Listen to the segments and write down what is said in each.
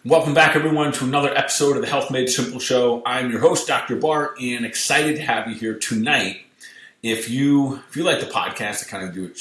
Welcome back, everyone, to another episode of the Health Made Simple Show. I'm your host, Dr. Bart, and excited to have you here tonight. If you like the podcast, I kind of do it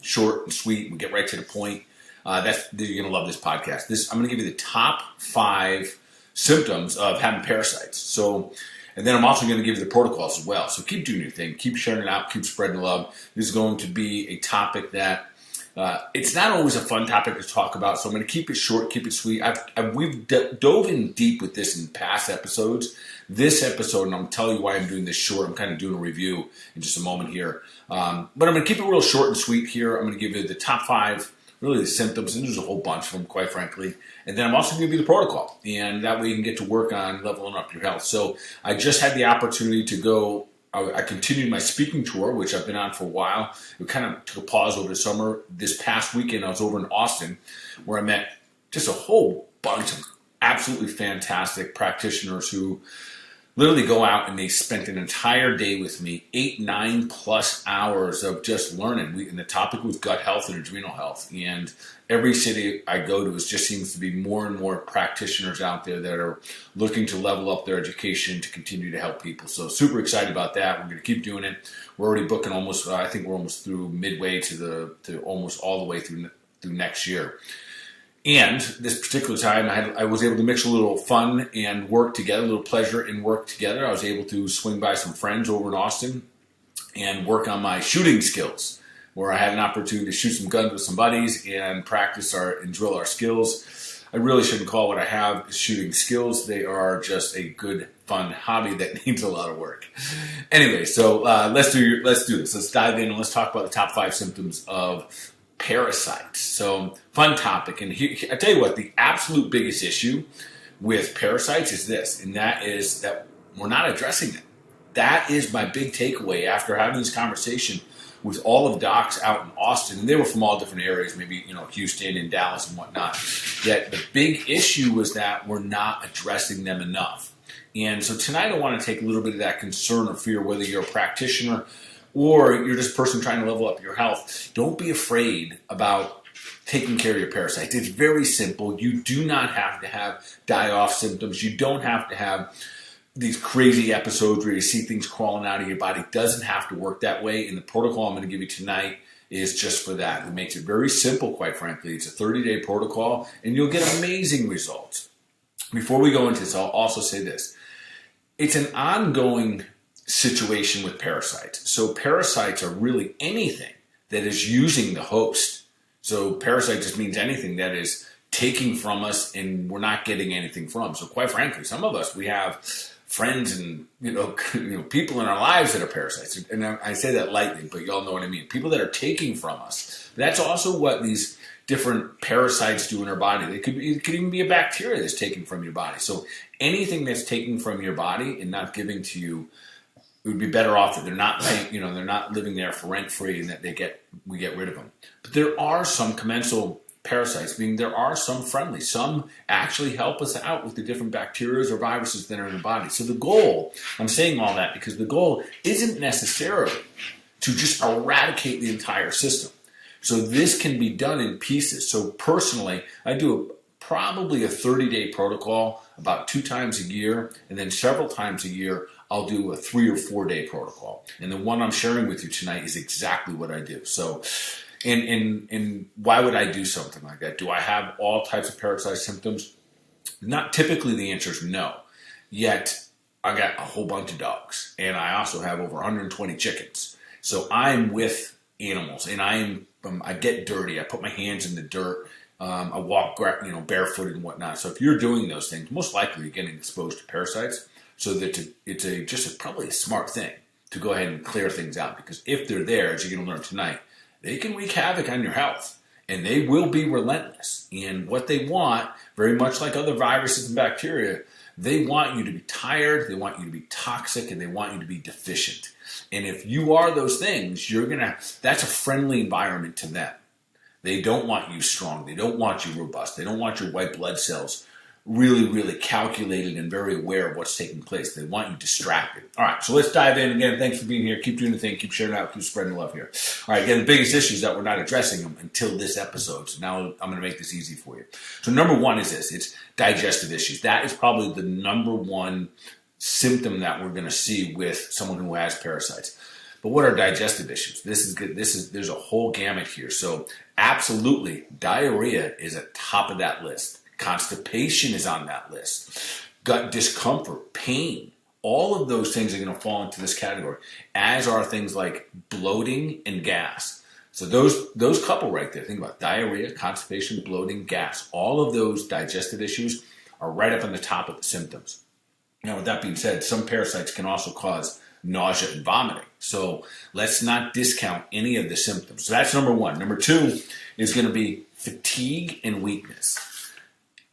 short and sweet and get right to the point. You're going to love this podcast. I'm going to give you the top 5 symptoms of having parasites. And then I'm also going to give you the protocols as well. So keep doing your thing, keep sharing it out, keep spreading the love. This is going to be a topic that it's not always a fun topic to talk about, so I'm going to keep it short, keep it sweet. We've dove in deep with this in past episodes. This episode, and I'm telling you why I'm doing this short, I'm kind of doing a review in just a moment here. But I'm going to keep it real short and sweet here. I'm going to give you the top 5, really the symptoms, and there's a whole bunch of them, quite frankly. And then I'm also going to give you the protocol, and that way you can get to work on leveling up your health. So I just had the opportunity to go. I continued my speaking tour, which I've been on for a while. It kind of took a pause over the summer. This past weekend, I was over in Austin, where I met just a whole bunch of absolutely fantastic practitioners who literally go out and they spent an entire day with me, 8-9 plus hours of just learning. And the topic was gut health and adrenal health. And every city I go to, just seems to be more and more practitioners out there that are looking to level up their education to continue to help people. So super excited about that. We're going to keep doing it. We're already booking almost, I think we're almost through midway to almost all the way through next year. And this particular time, I was able to mix a little fun and work together, a little pleasure and work together. I was able to swing by some friends over in Austin and work on my shooting skills, where I had an opportunity to shoot some guns with some buddies and practice and drill our skills. I really shouldn't call what I have shooting skills. They are just a good, fun hobby that needs a lot of work. Anyway, so let's do this. Let's dive in and let's talk about the top 5 symptoms of parasites. So, fun topic. And I tell you what, the absolute biggest issue with parasites is this, and that is that we're not addressing them. That is my big takeaway after having this conversation with all of docs out in Austin, and they were from all different areas, maybe Houston and Dallas and whatnot. Yet the big issue was that we're not addressing them enough. And so tonight I want to take a little bit of that concern or fear, whether you're a practitioner or you're just a person trying to level up your health. Don't be afraid about taking care of your parasites. It's very simple. You do not have to have die-off symptoms. You don't have to have these crazy episodes where you see things crawling out of your body. It doesn't have to work that way. And the protocol I'm going to give you tonight is just for that. It makes it very simple, quite frankly. It's a 30-day protocol, and you'll get amazing results. Before we go into this, I'll also say this. It's an ongoing situation with parasites. So parasites are really anything that is using the host. So parasite just means anything that is taking from us and we're not getting anything from. So quite frankly, some of us, we have friends and people in our lives that are parasites. And I say that lightly, but you all know what I mean. People that are taking from us. That's also what these different parasites do in our body. It could even be a bacteria that's taken from your body. So anything that's taken from your body and not giving to you, it would be better off that they're not paying, they're not living there for rent free, and that we get rid of them. But there are some commensal parasites, meaning there are some friendly. Some actually help us out with the different bacteria or viruses that are in the body. So the goal, I'm saying all that because the goal isn't necessarily to just eradicate the entire system. So this can be done in pieces. So personally, I do probably a 30-day protocol about 2 times a year, and then several times a year I'll do a 3 or 4 day protocol. And the one I'm sharing with you tonight is exactly what I do. So, and why would I do something like that? Do I have all types of parasite symptoms? Not typically. The answer is no. Yet I got a whole bunch of dogs, and I also have over 120 chickens. So I'm with animals, and I get dirty. I put my hands in the dirt. I walk, barefooted and whatnot. So if you're doing those things, most likely you're getting exposed to parasites. So that it's probably a smart thing to go ahead and clear things out, because if they're there, as you're going to learn tonight, they can wreak havoc on your health, and they will be relentless. And what they want, very much like other viruses and bacteria, they want you to be tired, they want you to be toxic, and they want you to be deficient. And if you are those things, that's a friendly environment to them. They don't want you strong. They don't want you robust. They don't want your white blood cells really, really calculated and very aware of what's taking place. They want you distracted. All right, so let's dive in. Again, thanks for being here. Keep doing the thing. Keep sharing out. Keep spreading the love here. All right, again, the biggest issues that we're not addressing them until this episode. So now I'm going to make this easy for you. So number one is this. It's digestive issues. That is probably the number one symptom that we're going to see with someone who has parasites. But what are digestive issues? This is good. There's a whole gamut here. So absolutely, diarrhea is at top of that list. Constipation is on that list. Gut discomfort, pain, all of those things are going to fall into this category, as are things like bloating and gas. So those couple right there, think about diarrhea, constipation, bloating, gas. All of those digestive issues are right up on the top of the symptoms. Now, with that being said, some parasites can also cause nausea and vomiting. So let's not discount any of the symptoms. So that's number one. Number two is going to be fatigue and weakness.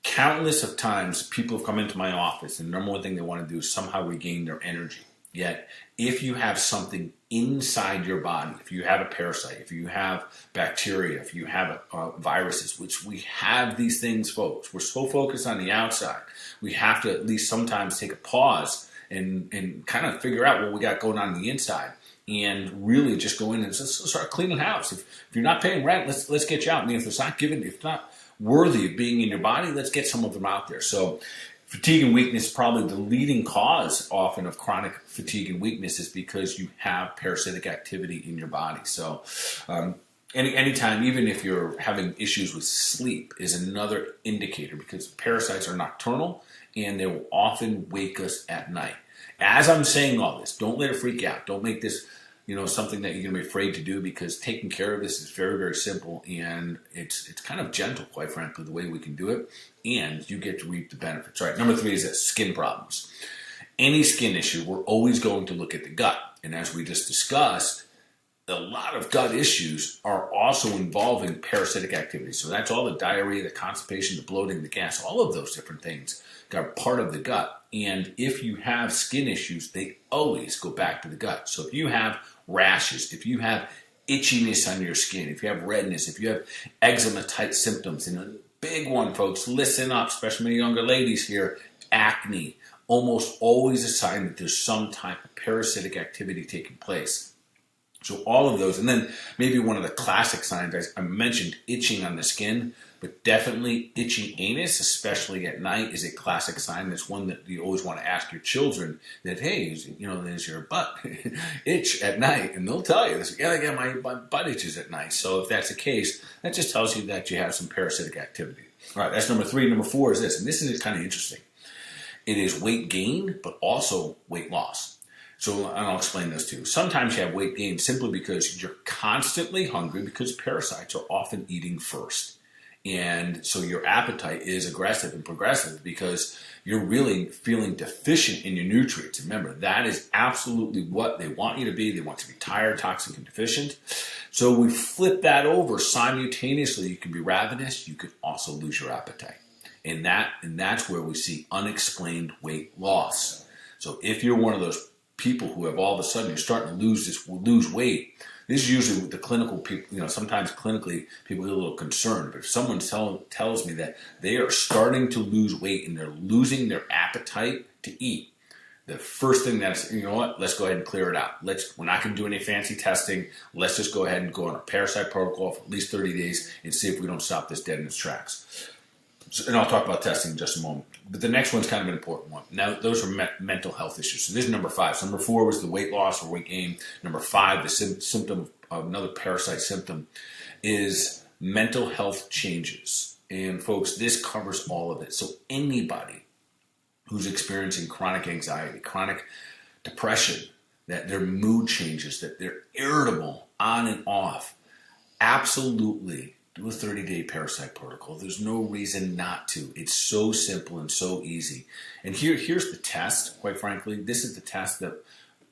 Countless of times people have come into my office and the number one thing they want to do is somehow regain their energy. Yet, if you have something inside your body, if you have a parasite, if you have bacteria, if you have viruses, which we have these things, folks, we're so focused on the outside, we have to at least sometimes take a pause and kind of figure out what we got going on the inside, and really just go in and start cleaning house. If you're not paying rent, let's get you out. I mean, if it's not worthy of being in your body, let's get some of them out there. So fatigue and weakness, probably the leading cause often of chronic fatigue and weakness, is because you have parasitic activity in your body. So anytime, even if you're having issues with sleep, is another indicator, because parasites are nocturnal and they will often wake us at night. As I'm saying all this, don't let it freak out. Don't make this something that you're going to be afraid to do, because taking care of this is very, very simple, and it's kind of gentle, quite frankly, the way we can do it, and you get to reap the benefits. All right, number three is this, skin problems. Any skin issue, we're always going to look at the gut, and as we just discussed, a lot of gut issues are also involving parasitic activity. So that's all the diarrhea, the constipation, the bloating, the gas, all of those different things got part of the gut. And if you have skin issues, they always go back to the gut. So if you have rashes, if you have itchiness on your skin, if you have redness, if you have eczema-type symptoms, and a big one, folks, listen up, especially my younger ladies here, acne, almost always a sign that there's some type of parasitic activity taking place. So all of those, and then maybe one of the classic signs, I mentioned itching on the skin, but definitely itching anus, especially at night, is a classic sign. That's one that you always want to ask your children that, hey, is your butt itch at night? And they'll tell you, yeah, I get my butt itches at night. So if that's the case, that just tells you that you have some parasitic activity. All right, that's number three. Number four is this, and this is kind of interesting. It is weight gain, but also weight loss. So I'll explain this too. Sometimes you have weight gain simply because you're constantly hungry, because parasites are often eating first. And so your appetite is aggressive and progressive because you're really feeling deficient in your nutrients. Remember, that is absolutely what they want you to be. They want you to be tired, toxic, and deficient. So we flip that over simultaneously. You can be ravenous. You could also lose your appetite. And that's where we see unexplained weight loss. So if you're one of those people who have all of a sudden you're starting to lose weight, this is usually with the clinical people. Sometimes clinically people get a little concerned, but if someone tells me that they are starting to lose weight and they're losing their appetite to eat, the first thing that's, let's go ahead and clear it out. We're not going to do any fancy testing. Let's just go ahead and go on a parasite protocol for at least 30 days and see if we don't stop this dead in its tracks. And I'll talk about testing in just a moment. But the next one's kind of an important one. Now, those are mental health issues. So this is number five. So number four was the weight loss or weight gain. Number five, the symptom of another parasite symptom is mental health changes. And folks, this covers all of it. So anybody who's experiencing chronic anxiety, chronic depression, that their mood changes, that they're irritable on and off, absolutely do a 30-day parasite protocol. There's no reason not to. It's so simple and so easy. And here's the test, quite frankly. This is the test that,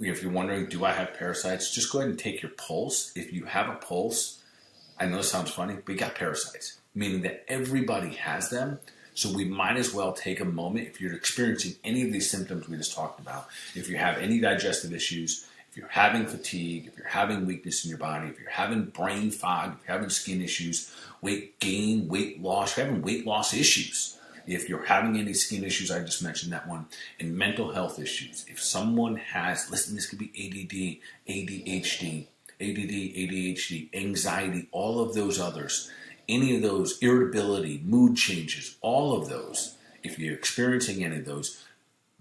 if you're wondering, do I have parasites? Just go ahead and take your pulse. If you have a pulse, I know it sounds funny, but you got parasites, meaning that everybody has them. So we might as well take a moment. If you're experiencing any of these symptoms we just talked about, if you have any digestive issues, if you're having fatigue, if you're having weakness in your body, if you're having brain fog, if you're having skin issues, weight gain, weight loss, if you're having weight loss issues, If you're having any skin issues, I just mentioned that one, and mental health issues. If someone has, listen, this could be ADD, anxiety, all of those others, any of those, irritability, mood changes, all of those, if you're experiencing any of those,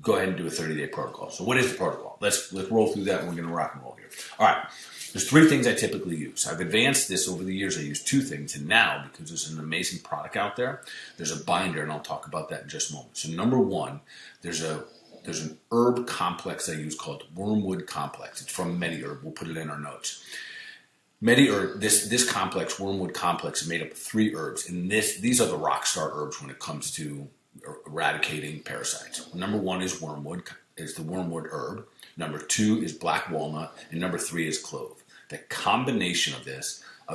go ahead and do a 30-day protocol. So what is the protocol? Let's roll through that, and we're going to rock and roll here. All right. There's 3 things I typically use. I've advanced this over the years. I use 2 things, and now, because there's an amazing product out there, there's a binder, and I'll talk about that in just a moment. So number 1, there's an herb complex I use called Wormwood Complex. It's from MediHerb. We'll put it in our notes. MediHerb, this complex, Wormwood Complex, is made up of 3 herbs, and these are the rock star herbs when it comes to eradicating parasites. Number 1 is the wormwood herb. Number 2 is black walnut, and number 3 is clove. The combination of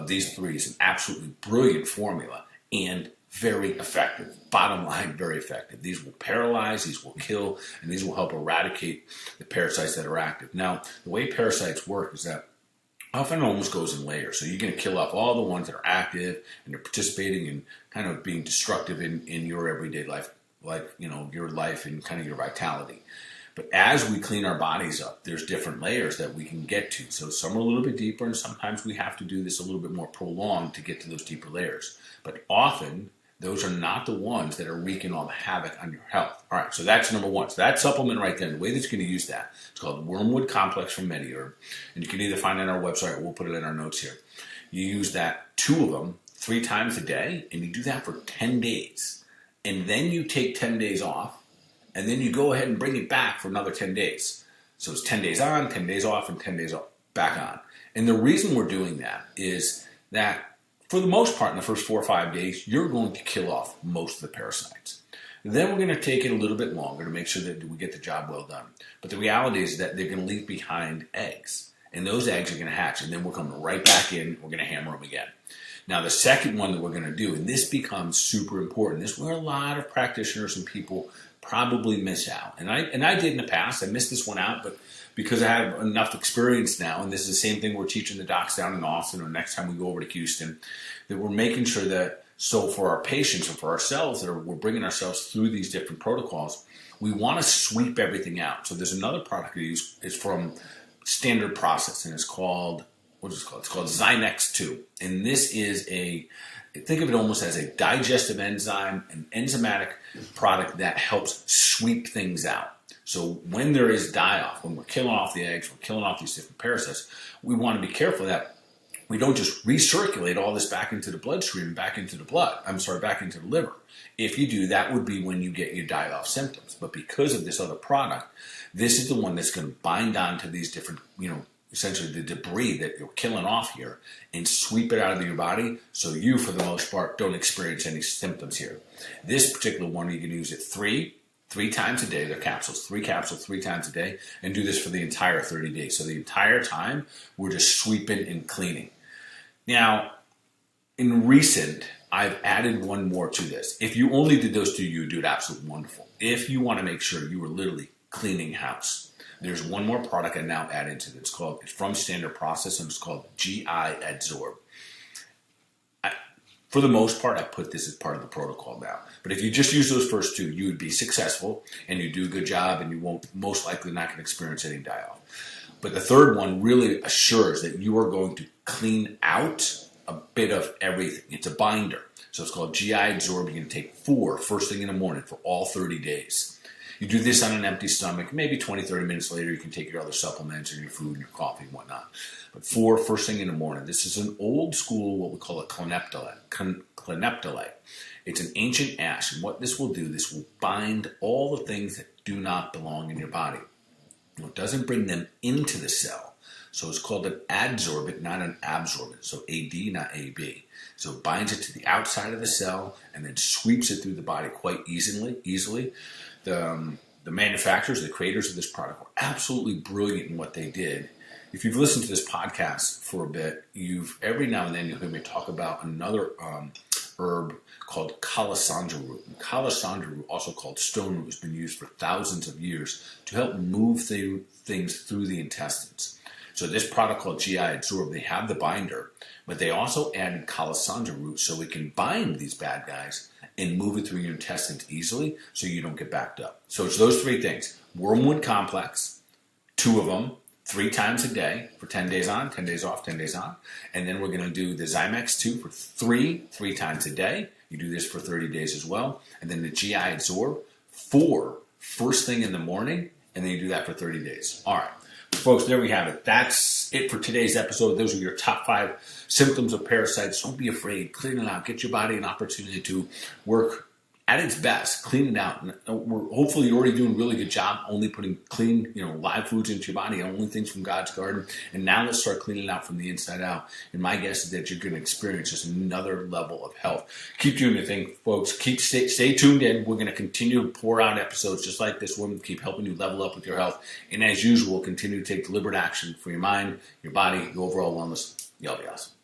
these 3 is an absolutely brilliant formula and very effective. Bottom line, very effective. These will paralyze, these will kill, and these will help eradicate the parasites that are active. Now, the way parasites work is that often it almost goes in layers. So you're going to kill off all the ones that are active and they're participating in kind of being destructive in your everyday life, like, your life and kind of your vitality. But as we clean our bodies up, there's different layers that we can get to. So some are a little bit deeper, and sometimes we have to do this a little bit more prolonged to get to those deeper layers. But often, those are not the ones that are wreaking all the havoc on your health. All right, so that's number 1. So that supplement right there, the way that you're going to use that, it's called Wormwood Complex from MediHerb. And you can either find it on our website or we'll put it in our notes here. You use that, 2 of them, 3 times a day, and you do that for 10 days. And then you take 10 days off, and then you go ahead and bring it back for another 10 days. So it's 10 days on, 10 days off, and 10 days off, back on. And the reason we're doing that is that for the most part in the first 4 or 5 days, you're going to kill off most of the parasites. Then we're going to take it a little bit longer to make sure that we get the job well done. But the reality is that they're going to leave behind eggs. And those eggs are going to hatch, and then we're coming right back in, we're going to hammer them again. Now, the second one that we're going to do, and this becomes super important, this is where a lot of practitioners and people probably miss out. And I did in the past. I missed this one out, but because I have enough experience now, and this is the same thing we're teaching the docs down in Austin or next time we go over to Houston, that we're making sure that, so for our patients and for ourselves, we're bringing ourselves through these different protocols, we want to sweep everything out. So there's another product I use. It's from Standard Process, and it's called, what is it called? It's called Zynex 2. And this is think of it almost as a digestive enzyme, an enzymatic product that helps sweep things out. So when there is die-off, when we're killing off the eggs, we're killing off these different parasites, we want to be careful that we don't just recirculate all this back into the bloodstream, back into the liver. If you do, that would be when you get your die-off symptoms. But because of this other product, this is the one that's going to bind onto these different, essentially the debris that you're killing off here and sweep it out of your body so you, for the most part, don't experience any symptoms here. This particular one, you can use it three times a day. They're capsules, 3 capsules, 3 times a day, and do this for the entire 30 days. So the entire time, we're just sweeping and cleaning. Now, in recent, I've added one more to this. If you only did those 2, you would do it absolutely wonderful. If you want to make sure you are literally cleaning house, there's one more product I now add into it. It's from Standard Process, and it's called GI Adsorb. For the most part, I put this as part of the protocol now. But if you just use those first 2, you would be successful, and you do a good job, and you won't, most likely not going to experience any die-off. But the third one really assures that you are going to clean out a bit of everything. It's a binder. So it's called GI Adsorb. You're going to take 4 first thing in the morning for all 30 days. You do this on an empty stomach. Maybe 20, 30 minutes later, you can take your other supplements and your food and your coffee and whatnot. But 4 first thing in the morning. This is an old school, what we call a clineptolite. It's an ancient ash. And what this will do, this will bind all the things that do not belong in your body. It doesn't bring them into the cell. So it's called an adsorbent, not an absorbent. So AD, not AB. So it binds it to the outside of the cell and then sweeps it through the body quite easily. The manufacturers, the creators of this product were absolutely brilliant in what they did. If you've listened to this podcast for a bit, every now and then you'll hear me talk about another herb called Calisandra root. And Calisandra root, also called stone root, has been used for thousands of years to help move things through the intestines. So this product called GI Adsorb, they have the binder, but they also added Calisandra root so we can bind these bad guys and move it through your intestines easily so you don't get backed up. So it's those three things. Wormwood complex, 2 of them, 3 times a day for 10 days on, 10 days off, 10 days on. And then we're going to do the Zymex 2 for 3 times a day. You do this for 30 days as well. And then the GI Absorb 4 first thing in the morning. And then you do that for 30 days. All right. Folks, there we have it. That's it for today's episode. Those are your top 5 symptoms of parasites. Don't be afraid. Clean it out. Get your body an opportunity to work at its best. Clean it out. Hopefully you're already doing a really good job only putting clean, live foods into your body, only things from God's garden. And now let's start cleaning it out from the inside out. And my guess is that you're going to experience just another level of health. Keep doing your thing, folks. Stay tuned in. We're going to continue to pour out episodes just like this one. Keep helping you level up with your health. And as usual, continue to take deliberate action for your mind, your body, your overall wellness. Y'all be awesome.